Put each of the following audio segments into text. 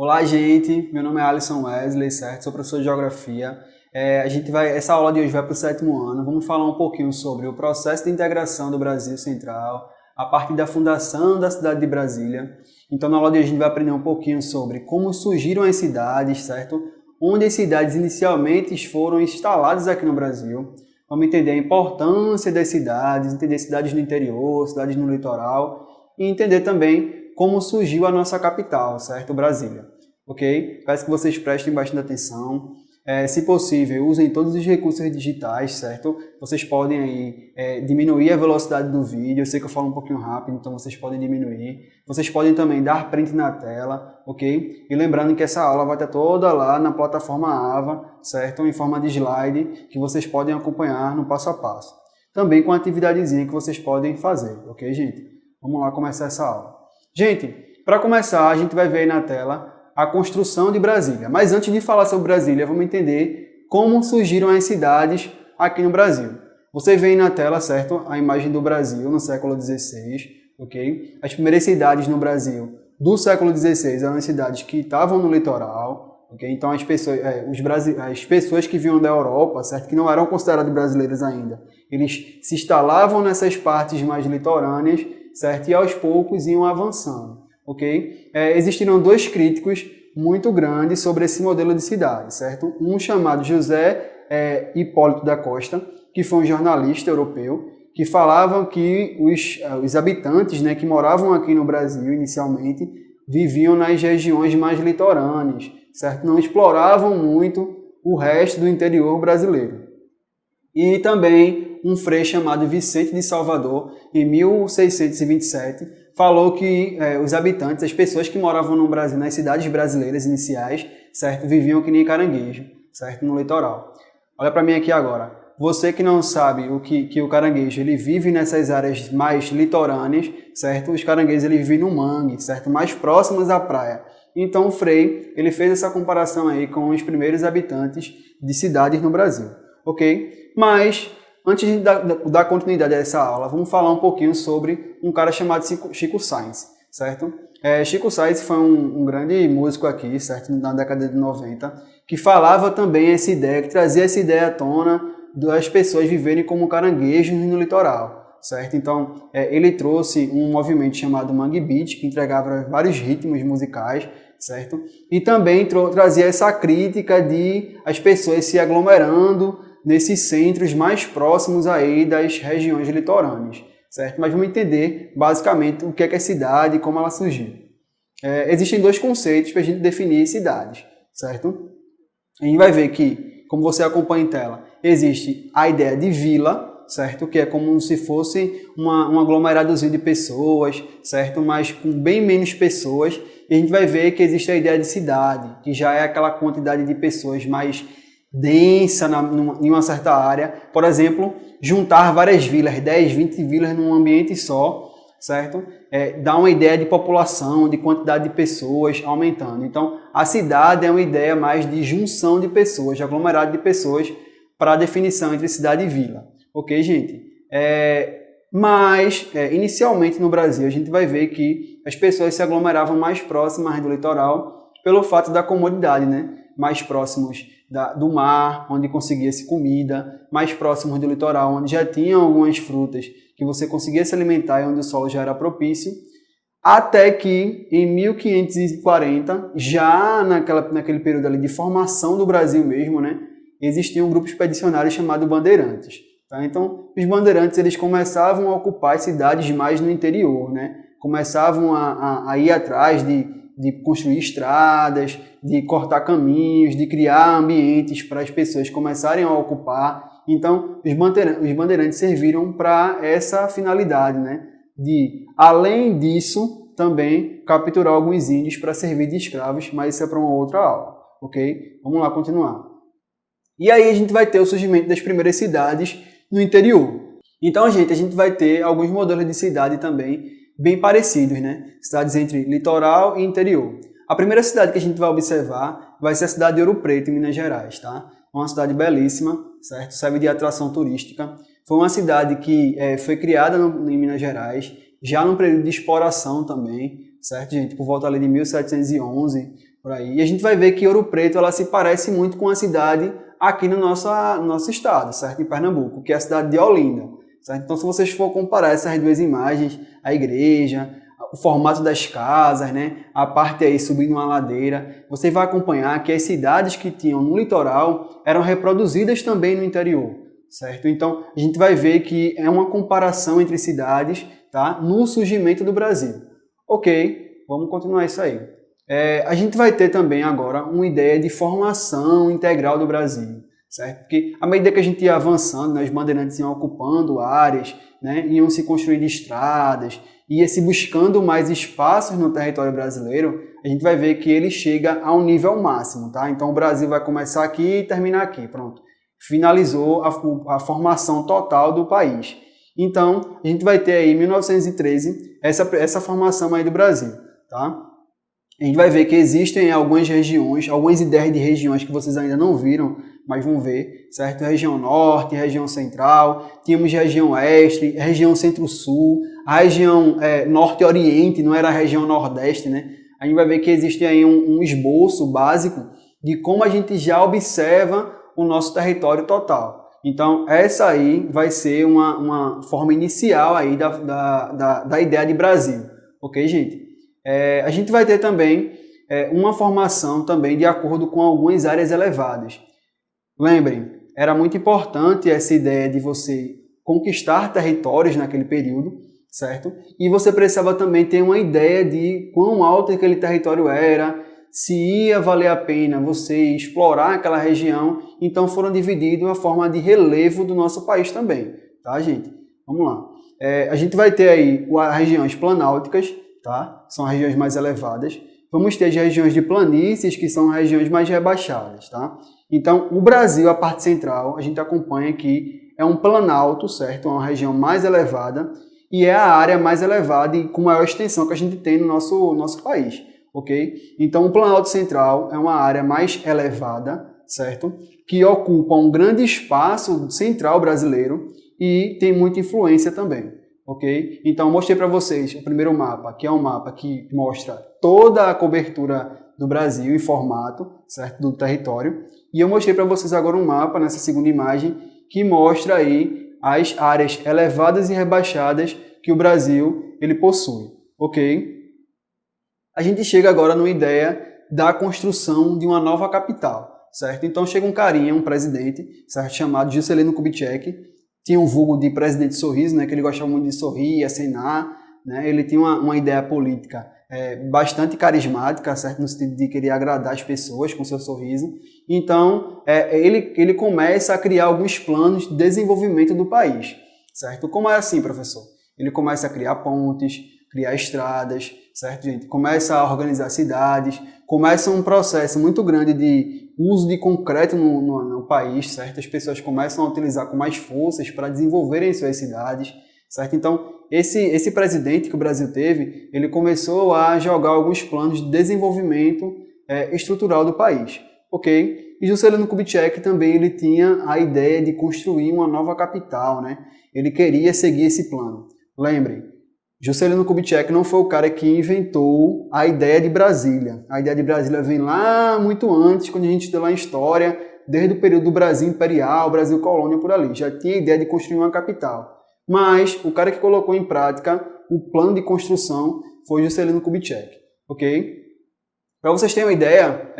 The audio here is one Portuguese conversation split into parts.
Olá, gente. Meu nome é Alisson Wesley, certo? Sou professor de Geografia. Essa aula de hoje vai para o 7º ano. Vamos falar um pouquinho sobre o processo de integração do Brasil Central, a partir da fundação da cidade de Brasília. Então, na aula de hoje a gente vai aprender um pouquinho sobre como surgiram as cidades, certo? Onde as cidades inicialmente foram instaladas aqui no Brasil. Vamos entender a importância das cidades, entender cidades no interior, cidades no litoral e entender também como surgiu a nossa capital, certo? Brasília, ok? Peço que vocês prestem bastante atenção. Se possível, usem todos os recursos digitais, certo? Vocês podem aí diminuir a velocidade do vídeo. Eu sei que eu falo um pouquinho rápido, então vocês podem diminuir. Vocês podem também dar print na tela, ok? E lembrando que essa aula vai estar toda lá na plataforma Ava, certo? Em forma de slide, que vocês podem acompanhar no passo a passo. Também com a atividadezinha que vocês podem fazer, ok, gente? Vamos lá começar essa aula. Gente, para começar, a gente vai ver aí na tela a construção de Brasília. Mas antes de falar sobre Brasília, vamos entender como surgiram as cidades aqui no Brasil. Você vê aí na tela, certo? A imagem do Brasil no século XVI, ok? As primeiras cidades no Brasil do século XVI eram as cidades que estavam no litoral, ok? Então as pessoas que vinham da Europa, certo? Que não eram consideradas brasileiras ainda, eles se instalavam nessas partes mais litorâneas, certo? E aos poucos iam avançando, ok? Existiram dois críticos muito grandes sobre esse modelo de cidade, certo? Um chamado José Hipólito da Costa, que foi um jornalista europeu, que falava que os habitantes, né, que moravam aqui no Brasil inicialmente, viviam nas regiões mais litorâneas, certo? Não exploravam muito o resto do interior brasileiro. E também um frei chamado Vicente de Salvador, em 1627, falou que os habitantes, as pessoas que moravam no Brasil, nas cidades brasileiras iniciais, certo, viviam que nem caranguejo, certo, no litoral. Olha para mim aqui agora. Você que não sabe que o caranguejo ele vive nessas áreas mais litorâneas, certo? Os caranguejos ele vivem no mangue, certo, mais próximos à praia. Então o Frei ele fez essa comparação aí com os primeiros habitantes de cidades no Brasil, ok? Mas antes de dar continuidade a essa aula, vamos falar um pouquinho sobre um cara chamado Chico Science, certo? Chico Science foi um grande músico aqui, certo? Na década de 90, que falava também essa ideia, que trazia essa ideia à tona das pessoas viverem como caranguejos no litoral, certo? Então, ele trouxe um movimento chamado Mangue Beat, que entregava vários ritmos musicais, certo? E também trazia essa crítica de as pessoas se aglomerando nesses centros mais próximos aí das regiões litorâneas, certo? Mas vamos entender basicamente o que é cidade e como ela surgiu. Existem dois conceitos para a gente definir cidades, certo? A gente vai ver que, como você acompanha em tela, existe a ideia de vila, certo? Que é como se fosse um aglomeradozinho de pessoas, certo? Mas com bem menos pessoas. E a gente vai ver que existe a ideia de cidade, que já é aquela quantidade de pessoas mais densa em uma certa área. Por exemplo, juntar várias vilas, 10, 20 vilas num ambiente só, certo? Dá uma ideia de população, de quantidade de pessoas aumentando. Então, a cidade é uma ideia mais de junção de pessoas, de aglomerado de pessoas para a definição entre cidade e vila. Ok, gente? Inicialmente no Brasil, a gente vai ver que as pessoas se aglomeravam mais próximas do litoral pelo fato da comodidade, né? Mais próximos do mar, onde conseguia-se comida, mais próximos do litoral, onde já tinham algumas frutas que você conseguia se alimentar e onde o solo já era propício, até que em 1540, já naquele período ali de formação do Brasil mesmo, né, existia um grupo expedicionário chamado Bandeirantes. Tá? Então, os bandeirantes eles começavam a ocupar as cidades mais no interior, né? Começavam a ir atrás de construir estradas, de cortar caminhos, de criar ambientes para as pessoas começarem a ocupar. Então, os bandeirantes serviram para essa finalidade, né? De, além disso, também capturar alguns índios para servir de escravos, mas isso é para uma outra aula, ok? Vamos lá continuar. E aí a gente vai ter o surgimento das primeiras cidades no interior. Então, gente, a gente vai ter alguns modelos de cidade também bem parecidos, né? Cidades entre litoral e interior. A primeira cidade que a gente vai observar vai ser a cidade de Ouro Preto, em Minas Gerais, tá? Uma cidade belíssima, certo? Serve de atração turística. Foi uma cidade que foi criada em Minas Gerais, já num período de exploração também, certo, gente? Por volta ali de 1711, por aí. E a gente vai ver que Ouro Preto ela se parece muito com a cidade aqui no nosso estado, certo? Em Pernambuco, que é a cidade de Olinda. Certo? Então, se vocês for comparar essas duas imagens, a igreja, o formato das casas, né? A parte aí subindo uma ladeira, você vai acompanhar que as cidades que tinham no litoral eram reproduzidas também no interior, certo? Então, a gente vai ver que é uma comparação entre cidades, tá? No surgimento do Brasil. Ok, vamos continuar isso aí. A gente vai ter também agora uma ideia de formação integral do Brasil, certo? Porque à medida que a gente ia avançando, né, os bandeirantes iam ocupando áreas, né, iam se construindo estradas, ia se buscando mais espaços no território brasileiro, a gente vai ver que ele chega a um nível máximo, tá? Então o Brasil vai começar aqui e terminar aqui, pronto. Finalizou a formação total do país. Então, a gente vai ter aí em 1913 essa formação aí do Brasil, tá? A gente vai ver que existem algumas regiões, algumas ideias de regiões que vocês ainda não viram, mas vão ver, certo? Região Norte, região Central, tínhamos região Oeste, região Centro-Sul, a região Norte-Oriente, não era a região Nordeste, né? A gente vai ver que existe aí um esboço básico de como a gente já observa o nosso território total. Então, essa aí vai ser uma forma inicial aí da ideia de Brasil, ok, gente? A gente vai ter também uma formação também de acordo com algumas áreas elevadas. Lembrem, era muito importante essa ideia de você conquistar territórios naquele período, certo? E você precisava também ter uma ideia de quão alto aquele território era, se ia valer a pena você explorar aquela região. Então foram divididos a forma de relevo do nosso país também, tá, gente? Vamos lá. A gente vai ter aí as regiões planálticas, tá? São as regiões mais elevadas. Vamos ter as regiões de planícies, que são regiões mais rebaixadas, tá? Então, o Brasil, a parte central, a gente acompanha que é um planalto, certo? É uma região mais elevada e é a área mais elevada e com maior extensão que a gente tem no nosso país, ok? Então, o Planalto Central é uma área mais elevada, certo? Que ocupa um grande espaço central brasileiro e tem muita influência também. Ok? Então, eu mostrei para vocês o primeiro mapa, que é um mapa que mostra toda a cobertura do Brasil em formato, certo? Do território. E eu mostrei para vocês agora um mapa, nessa segunda imagem, que mostra aí as áreas elevadas e rebaixadas que o Brasil ele possui. Ok? A gente chega agora numa ideia da construção de uma nova capital, certo? Então, chega um carinha, um presidente, certo? Chamado Juscelino Kubitschek. Tinha um vulgo de presidente sorriso, né, que ele gostava muito de sorrir, acenar, né, ele tinha uma ideia política bastante carismática, certo, no sentido de querer agradar as pessoas com seu sorriso. Então, ele começa a criar alguns planos de desenvolvimento do país, certo? Como é assim, professor? Ele começa a criar pontes, criar estradas, certo, gente? Começa a organizar cidades, começa um processo muito grande de uso de concreto no país, certo? As pessoas começam a utilizar com mais forças para desenvolverem suas cidades, certo? Então, esse presidente que o Brasil teve, ele começou a jogar alguns planos de desenvolvimento estrutural do país, ok? E Juscelino Kubitschek também ele tinha a ideia de construir uma nova capital, né? Ele queria seguir esse plano. Lembrem, Juscelino Kubitschek não foi o cara que inventou a ideia de Brasília. A ideia de Brasília vem lá muito antes, quando a gente estuda lá em história, desde o período do Brasil Imperial, Brasil Colônia, por ali. Já tinha a ideia de construir uma capital. Mas o cara que colocou em prática o plano de construção foi Juscelino Kubitschek. Ok? Para vocês terem uma ideia,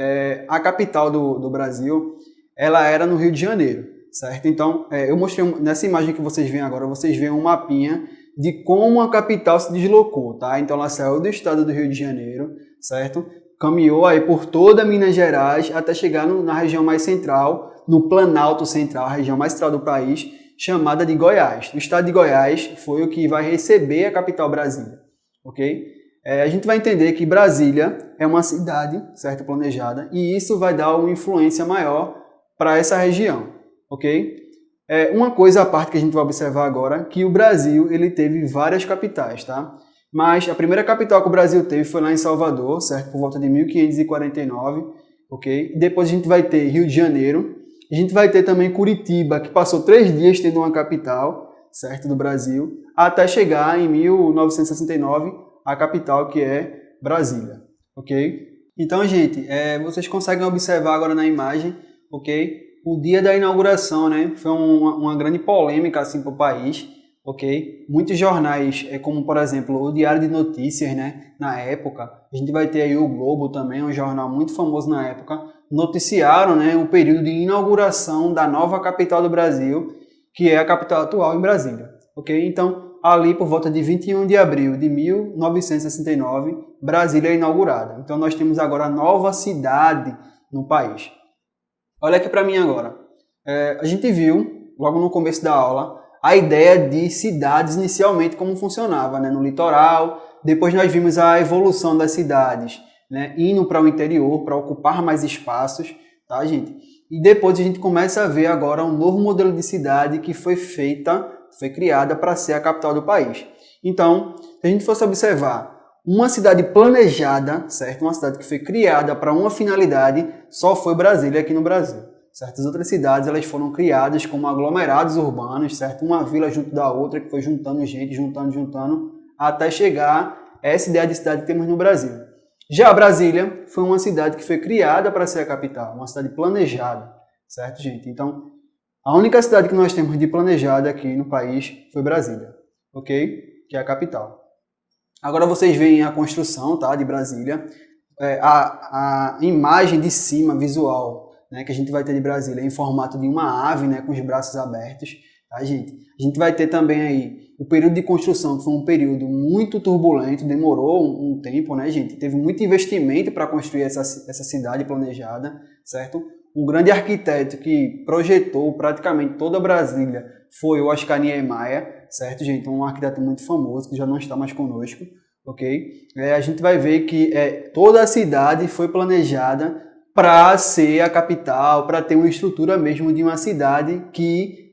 a capital do Brasil ela era no Rio de Janeiro. Certo? Então, eu mostrei nessa imagem que vocês veem agora, vocês veem um mapinha de como a capital se deslocou, tá? Então ela saiu do estado do Rio de Janeiro, certo? Caminhou aí por toda Minas Gerais até chegar na região mais central, no Planalto Central, a região mais central do país, chamada de Goiás. O estado de Goiás foi o que vai receber a capital Brasília, ok? A gente vai entender que Brasília é uma cidade, certo? Planejada, e isso vai dar uma influência maior para essa região, ok? Uma coisa à parte que a gente vai observar agora, que o Brasil ele teve várias capitais, tá? Mas a primeira capital que o Brasil teve foi lá em Salvador, certo? Por volta de 1549, ok? Depois a gente vai ter Rio de Janeiro, a gente vai ter também Curitiba, que passou 3 dias tendo uma capital, certo? Do Brasil, até chegar em 1969, a capital que é Brasília, ok? Então, gente, vocês conseguem observar agora na imagem, ok? O dia da inauguração, né? Foi uma grande polêmica assim para o país, ok? Muitos jornais, como por exemplo o Diário de Notícias, né? Na época, a gente vai ter aí o Globo também, um jornal muito famoso na época, noticiaram, né, o período de inauguração da nova capital do Brasil, que é a capital atual em Brasília, ok? Então, ali por volta de 21 de abril de 1969, Brasília é inaugurada. Então, nós temos agora a nova cidade no país. Olha aqui para mim agora. A gente viu, logo no começo da aula, a ideia de cidades inicialmente como funcionava, né? No litoral. Depois nós vimos a evolução das cidades, né? Indo para o interior, para ocupar mais espaços, tá, gente? E depois a gente começa a ver agora um novo modelo de cidade que foi criada para ser a capital do país. Então, se a gente fosse observar uma cidade planejada, certo? Uma cidade que foi criada para uma finalidade, só foi Brasília aqui no Brasil. Certas outras cidades elas foram criadas como aglomerados urbanos, certo? Uma vila junto da outra que foi juntando gente, juntando, até chegar a essa ideia de cidade que temos no Brasil. Já Brasília foi uma cidade que foi criada para ser a capital, uma cidade planejada, certo, gente? Então, a única cidade que nós temos de planejada aqui no país foi Brasília, ok? Que é a capital. Agora vocês veem a construção, tá, de Brasília, a imagem de cima, visual, né, que a gente vai ter de Brasília em formato de uma ave, né, com os braços abertos, tá, gente? A gente vai ter também aí o período de construção, que foi um período muito turbulento, demorou um tempo, né, gente? Teve muito investimento para construir essa cidade planejada, certo? Um grande arquiteto que projetou praticamente toda Brasília foi o Oscar Niemeyer, certo, gente? Um arquiteto muito famoso que já não está mais conosco, ok? A gente vai ver que toda a cidade foi planejada para ser a capital, para ter uma estrutura mesmo de uma cidade que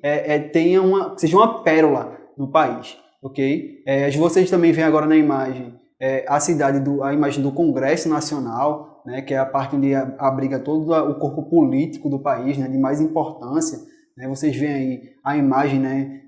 seja uma pérola no país, ok? Vocês também veem agora na imagem a imagem do Congresso Nacional, né, que é a parte onde abriga todo o corpo político do país, né, de mais importância. Né? Vocês veem aí a imagem, né,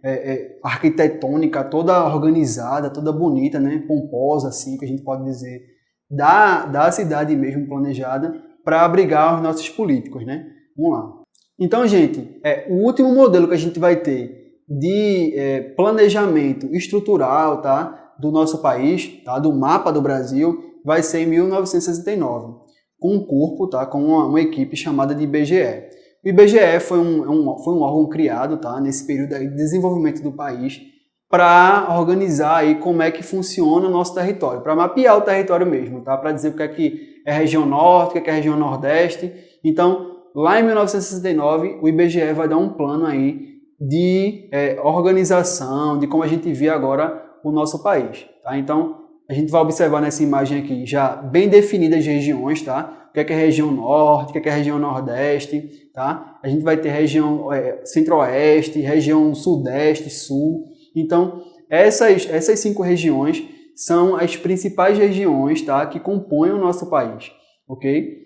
arquitetônica, toda organizada, toda bonita, né, pomposa, assim, que a gente pode dizer, da cidade mesmo planejada para abrigar os nossos políticos, né? Vamos lá. Então, gente, o último modelo que a gente vai ter de planejamento estrutural, tá, do nosso país, tá, do mapa do Brasil, vai ser em 1969, com um corpo, tá, com uma equipe chamada de IBGE. O IBGE foi um órgão criado, tá, nesse período aí de desenvolvimento do país para organizar aí como é que funciona o nosso território, para mapear o território mesmo, tá, para dizer o que é região norte, o que é região nordeste. Então, lá em 1969, o IBGE vai dar um plano aí de organização, de como a gente vê agora o nosso país, tá? Então, a gente vai observar nessa imagem aqui já bem definidas regiões, tá? O que é região norte, o que é região nordeste, tá? A gente vai ter região centro-oeste, região sudeste, sul. Então, essas 5 regiões são as principais regiões, tá, que compõem o nosso país, ok?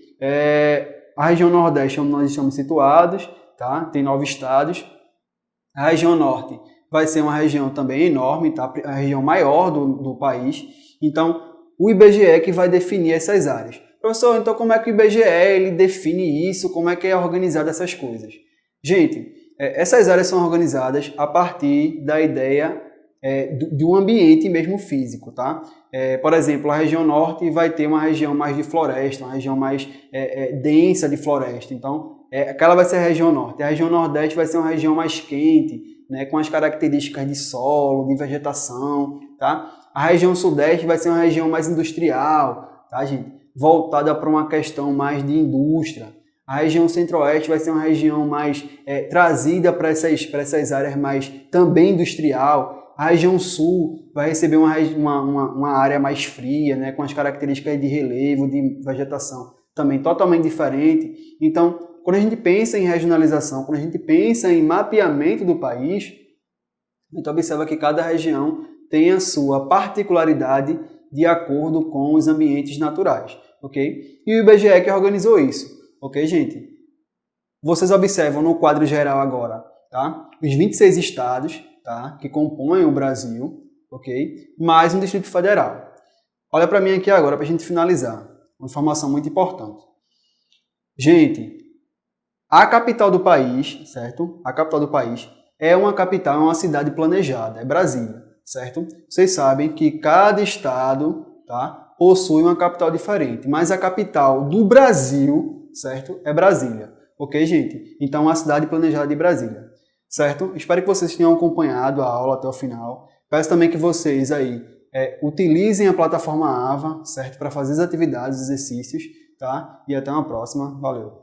A região nordeste é onde nós estamos situados, tá? Tem 9 estados. A região norte vai ser uma região também enorme, tá? A região maior do país. Então, o IBGE é que vai definir essas áreas. Professor, então como é que o IBGE ele define isso? Como é que é organizado essas coisas? Gente, essas áreas são organizadas a partir da ideia de um ambiente mesmo físico, tá? Por exemplo, a região norte vai ter uma região mais de floresta, uma região mais densa de floresta. Então, aquela vai ser a região norte. A região nordeste vai ser uma região mais quente, né, com as características de solo, de vegetação, tá? A região sudeste vai ser uma região mais industrial, tá, gente? Voltada para uma questão mais de indústria. A região centro-oeste vai ser uma região mais trazida para essas áreas mais também industrial. A região sul vai receber uma área mais fria, né, com as características de relevo, de vegetação também totalmente diferente. Então, quando a gente pensa em regionalização, quando a gente pensa em mapeamento do país, a gente observa que cada região tem a sua particularidade de acordo com os ambientes naturais, ok? E o IBGE que organizou isso, ok, gente? Vocês observam no quadro geral agora, tá? Os 26 estados, tá, que compõem o Brasil, ok? Mais um Distrito Federal. Olha para mim aqui agora para a gente finalizar, Uma informação muito importante. Gente, a capital do país, certo? A capital do país é uma capital, é uma cidade planejada, é Brasília, certo? Vocês sabem que cada estado, tá, possui uma capital diferente, mas a capital do Brasil, certo, é Brasília. Ok, gente? Então, a cidade planejada de Brasília, certo? Espero que vocês tenham acompanhado a aula até o final. Peço também que vocês aí utilizem a plataforma AVA, certo? Para fazer as atividades, exercícios, tá? E até uma próxima. Valeu!